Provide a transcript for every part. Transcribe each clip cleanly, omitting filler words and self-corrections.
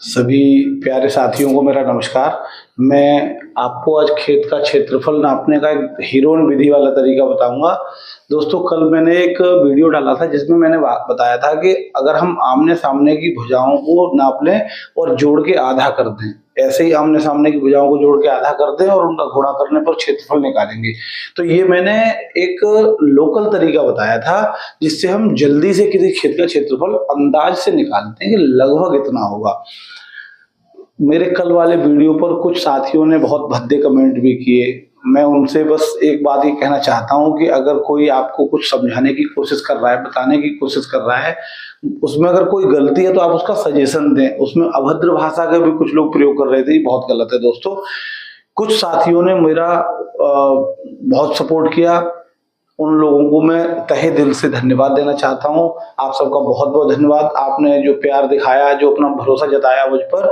सभी प्यारे साथियों को मेरा नमस्कार। मैं आपको आज खेत का क्षेत्रफल नापने का एक हीरोन विधि वाला तरीका बताऊंगा। दोस्तों, कल मैंने एक वीडियो डाला था जिसमें मैंने बताया था कि अगर हम आमने सामने की भुजाओं को नाप लें और जोड़ के आधा कर दें, ऐसे ही आमने सामने की भुजाओं को जोड़ के आधा कर दें और उनका गुणा करने पर क्षेत्रफल निकालेंगे। तो ये मैंने एक लोकल तरीका बताया था जिससे हम जल्दी से किसी खेत का क्षेत्रफल अंदाज से निकालते हैं कि लगभग इतना होगा। मेरे कल वाले वीडियो पर कुछ साथियों ने बहुत भद्दे कमेंट भी किए। मैं उनसे बस एक बात ही कहना चाहता हूं कि अगर कोई आपको कुछ समझाने की कोशिश कर रहा है, बताने की कोशिश कर रहा है, उसमें अगर कोई गलती है तो आप उसका सजेशन दें। उसमें अभद्र भाषा का भी कुछ लोग प्रयोग कर रहे थे, ये बहुत गलत है दोस्तों। कुछ साथियों ने मेरा बहुत सपोर्ट किया, उन लोगों को मैं तहे दिल से धन्यवाद देना चाहता हूं। आप सबका बहुत बहुत धन्यवाद। आपने जो प्यार दिखाया, जो अपना भरोसा जताया मुझ पर,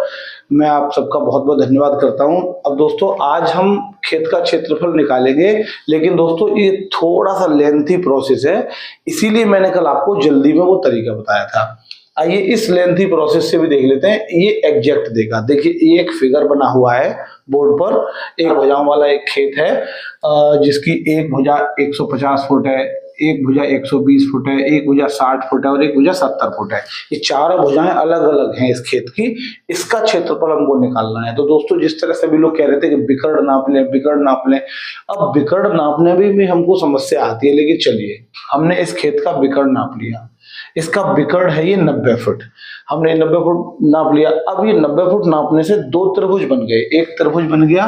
मैं आप सबका बहुत बहुत धन्यवाद करता हूं। अब दोस्तों, आज हम खेत का क्षेत्रफल निकालेंगे, लेकिन दोस्तों ये थोड़ा सा लेंथी प्रोसेस है, इसीलिए मैंने कल आपको जल्दी में वो तरीका बताया था। आइए इस लेंथी प्रोसेस से भी देख लेते हैं। ये एग्जैक्ट देगा। देखिए, ये एक फिगर बना हुआ है बोर्ड पर। एक भुजाओं वाला एक खेत है जिसकी एक भुजा 150 फुट है, एक भुजा 120 फुट है, एक भुजा 60 फुट है और एक भुजा 70 फुट है। ये चारों भुजाएं अलग अलग हैं इस खेत की। इसका क्षेत्रफल हमको निकालना है। तो दोस्तों, जिस तरह से भी लोग कह रहे थे कि बिकड़ नाप लें, बिकड़ नाप लें, अब बिकड़ नापने में भी हमको समस्या आती है, लेकिन चलिए, हमने इस खेत का बिकड़ नाप लिया। इसका बिकड़ है ये 90 फुट। हमने 90 फुट नाप लिया। अब ये 90 फुट नापने से दो त्रिभुज बन गए। एक त्रिभुज बन गया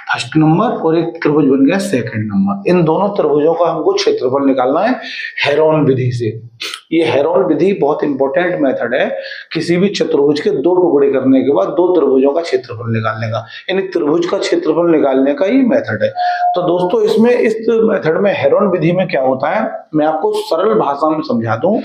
फर्स्ट नंबर और एक त्रिभुज बन गया सेकंड नंबर। इन दोनों त्रिभुजों का हमको क्षेत्रफल निकालना है हेरोन विधि से। ये हेरोन विधि बहुत इंपॉर्टेंट मेथड है किसी भी चतुर्भुज के दो टुकड़े करने के बाद दो त्रिभुजों का क्षेत्रफल निकालने का, यानी त्रिभुज का क्षेत्रफल निकालने का ये मेथड है। तो दोस्तों, इसमें इस मेथड में हेरोन विधि में क्या होता है, मैं आपको सरल भाषा में समझा दूं।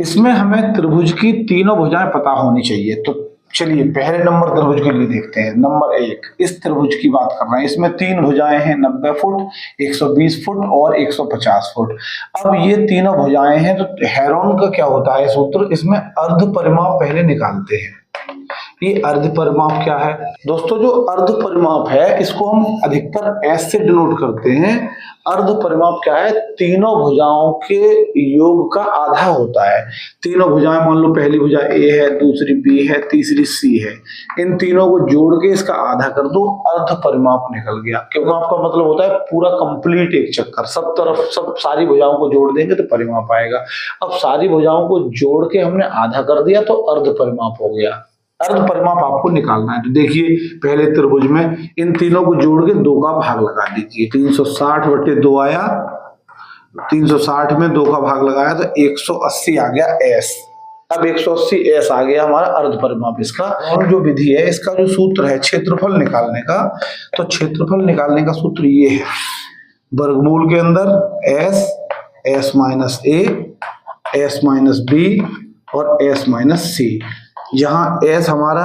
इसमें हमें त्रिभुज की तीनों भुजाएं पता होनी चाहिए। तो चलिए पहले नंबर त्रिभुज के लिए देखते हैं। नंबर 1, इस त्रिभुज की बात कर रहे हैं। इसमें तीन भुजाएं हैं, 90 फुट, 120 फुट और 150 फुट। अब ये तीनों भुजाएं हैं, तो हेरोन का क्या होता है सूत्र, इसमें अर्ध परिमाप पहले निकालते हैं। ये अर्ध परिमाप क्या है दोस्तों? जो अर्ध परिमाप है इसको हम अधिकतर एस से डिनोट करते हैं। अर्ध परिमाप क्या है? तीनों भुजाओं के योग का आधा होता है। तीनों भुजाएं, मान लो पहली भुजा ए है, दूसरी बी है, तीसरी सी है, इन तीनों को जोड़ के इसका आधा कर दो, अर्ध परिमाप निकल गया। परिमाप का मतलब होता है पूरा कंप्लीट एक चक्कर, सब तरफ सब सारी भुजाओं को जोड़ देंगे तो परिमाप आएगा। अब सारी भुजाओं को जोड़ के हमने आधा कर दिया तो अर्ध परिमाप हो गया। अर्ध परिमाप आपको निकालना है। तो देखिए, पहले त्रिभुज में इन तीनों को जोड़ के 2 का भाग लगा दीजिए। 360/2 आया, 360 में 2 का भाग लगाया तो 180 आ गया एस। अब 180 एस आ गया हमारा अर्ध परिमाप इसका। और जो विधि है, इसका जो सूत्र है क्षेत्रफल निकालने का, तो क्षेत्रफल निकालने का सूत्र ये है, वर्गमूल के अंदर एस, एस माइनस ए, एस माइनस बी और एस माइनस सी। जहां एस हमारा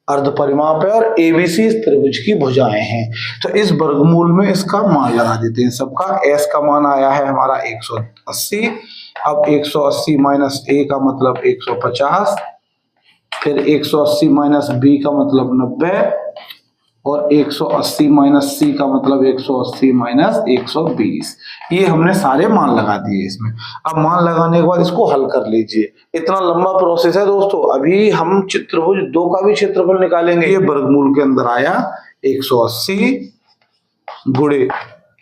अर्ध परिमाप है और एबीसी इस त्रिभुज की भुजाएं हैं। तो इस वर्गमूल में इसका मान लगा देते हैं सबका। एस का मान आया है हमारा 180। अब 180 माइनस ए का मतलब 150, फिर 180 माइनस बी का मतलब 90 और 180 माइनस सी का मतलब 180 माइनस 120। ये हमने सारे मान लगा दिए इसमें। अब मान लगाने के बाद इसको हल कर लीजिए। इतना लंबा प्रोसेस है दोस्तों। अभी हम त्रिभुज 2 का भी क्षेत्रफल निकालेंगे। ये वर्गमूल के अंदर आया 180 गुणे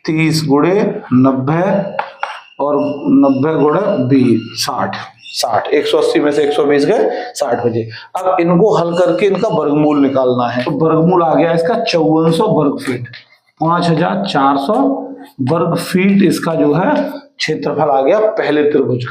30 गुणे 90 और 90 गुणे 20, 60। 180 में से 120 गए, 60 बचे। अब इनको हल करके इनका वर्गमूल निकालना है। तो वर्गमूल आ गया इसका 5400 वर्ग फीट, 5400 वर्ग फीट इसका जो है क्षेत्रफल आ गया पहले त्रिभुज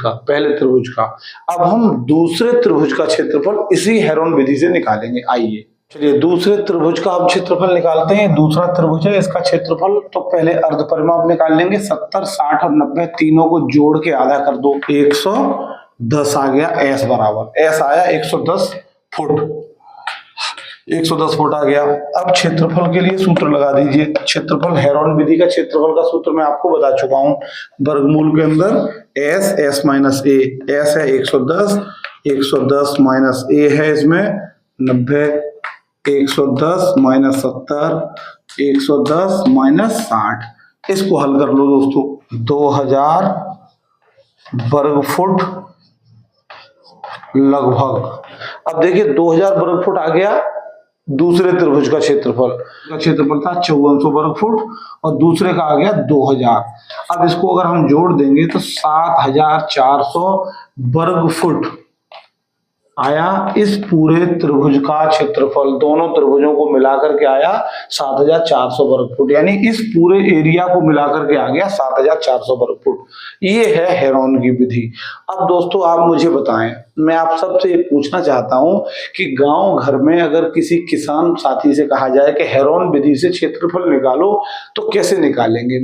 का। अब हम दूसरे त्रिभुज का क्षेत्रफल इसी हेरोन विधि से निकालेंगे। आइए चलिए दूसरे त्रिभुज का हम क्षेत्रफल निकालते हैं। दूसरा त्रिभुज है, इसका क्षेत्रफल तो पहले अर्ध परिमाप निकाल लेंगे। 70, 60 और 90 तीनों को जोड़ के आधा कर दो, 110 आ गया एस बराबर। एस आया 110 फुट, 110 फुट आ गया। अब क्षेत्रफल के लिए सूत्र लगा दीजिए। क्षेत्रफल हेरोन विधि का क्षेत्रफल का सूत्र मैं आपको बता चुका हूं। वर्गमूल के अंदर एस, एस माइनस ए, एस है 110, 110 माइनस ए है इसमें 90, 110 माइनस 70, 110 माइनस 60। इसको हल कर लो दोस्तों। 2000 वर्ग फुट लगभग। अब देखिए 2000 वर्ग फुट आ गया दूसरे त्रिभुज का क्षेत्रफल। था 5400 वर्ग फुट और दूसरे का आ गया 2000। अब इसको अगर हम जोड़ देंगे तो 7400 वर्ग फुट आया इस पूरे त्रिभुज का क्षेत्रफल। दोनों त्रिभुजों को मिलाकर के आया 7400 वर्ग फुट, यानी इस पूरे एरिया को मिलाकर के आ गया 7400 वर्ग फुट। ये है हेरोन की विधि। अब दोस्तों आप मुझे बताएं, मैं आप सबसे पूछना चाहता हूं कि गांव घर में अगर किसी किसान साथी से कहा जाए कि हेरोन विधि से क्षेत्रफल निकालो तो कैसे निकालेंगे?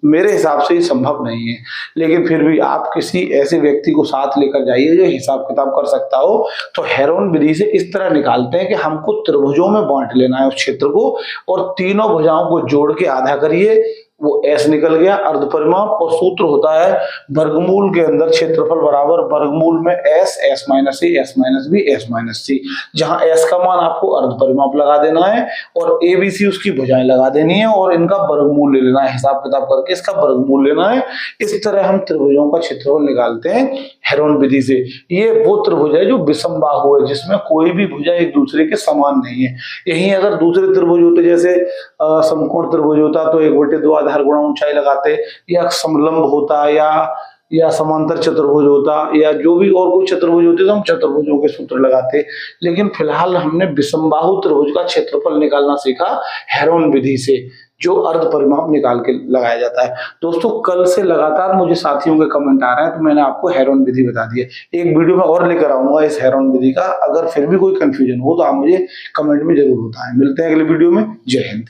मेरे हिसाब से ये संभव नहीं है, लेकिन फिर भी आप किसी ऐसे व्यक्ति को साथ लेकर जाइए जो हिसाब किताब कर सकता हो। तो हेरोन विधि से इस तरह निकालते हैं कि हमको त्रिभुजों में बांट लेना है उस क्षेत्र को और तीनों भुजाओं को जोड़ के आधा करिए, वो S निकल गया अर्ध परिमाप। और सूत्र होता है वर्गमूल के अंदर क्षेत्रफल बराबर वर्गमूल में S, S minus C, S minus B, S minus C। जहां S का मान आपको अर्ध परिमाप लगा देना है और ABC उसकी भुजाएं लगा देनी है और इनका वर्गमूल ले लेना है, हिसाब किताब करके इसका वर्गमूल लेना है। इस तरह हम त्रिभुजों का क्षेत्रफल निकालते हैं हेरोन विधि से। ये वो त्रिभुज है जो विषम बाहु है, जिसमें कोई भी भुजा एक दूसरे के समान नहीं है। यही अगर दूसरे त्रिभुज होते, जैसे समकोण त्रिभुज होता तो 1/2 आधार गुणा ऊंचाई लगाते, या समलंब होता या समांतर चतुर्भुज होता, या जो भी और कोई चतुर्भुज होते तो हम चतुर्भुजों के सूत्र लगाते। लेकिन फिलहाल हमने विषमबाहु त्रिभुज का क्षेत्रफल निकालना सीखा हेरोन विधि से, जो अर्ध परिमाप निकाल के लगाया जाता है। दोस्तों कल से लगातार मुझे साथियों के कमेंट आ रहे हैं, तो मैंने आपको हेरोन विधि बता दी है। एक वीडियो में और लेकर आऊंगा इस हेरोन विधि का। अगर फिर भी कोई कंफ्यूजन हो तो आप मुझे कमेंट में जरूर बताएं। मिलते हैं अगले वीडियो में। जय हिंद।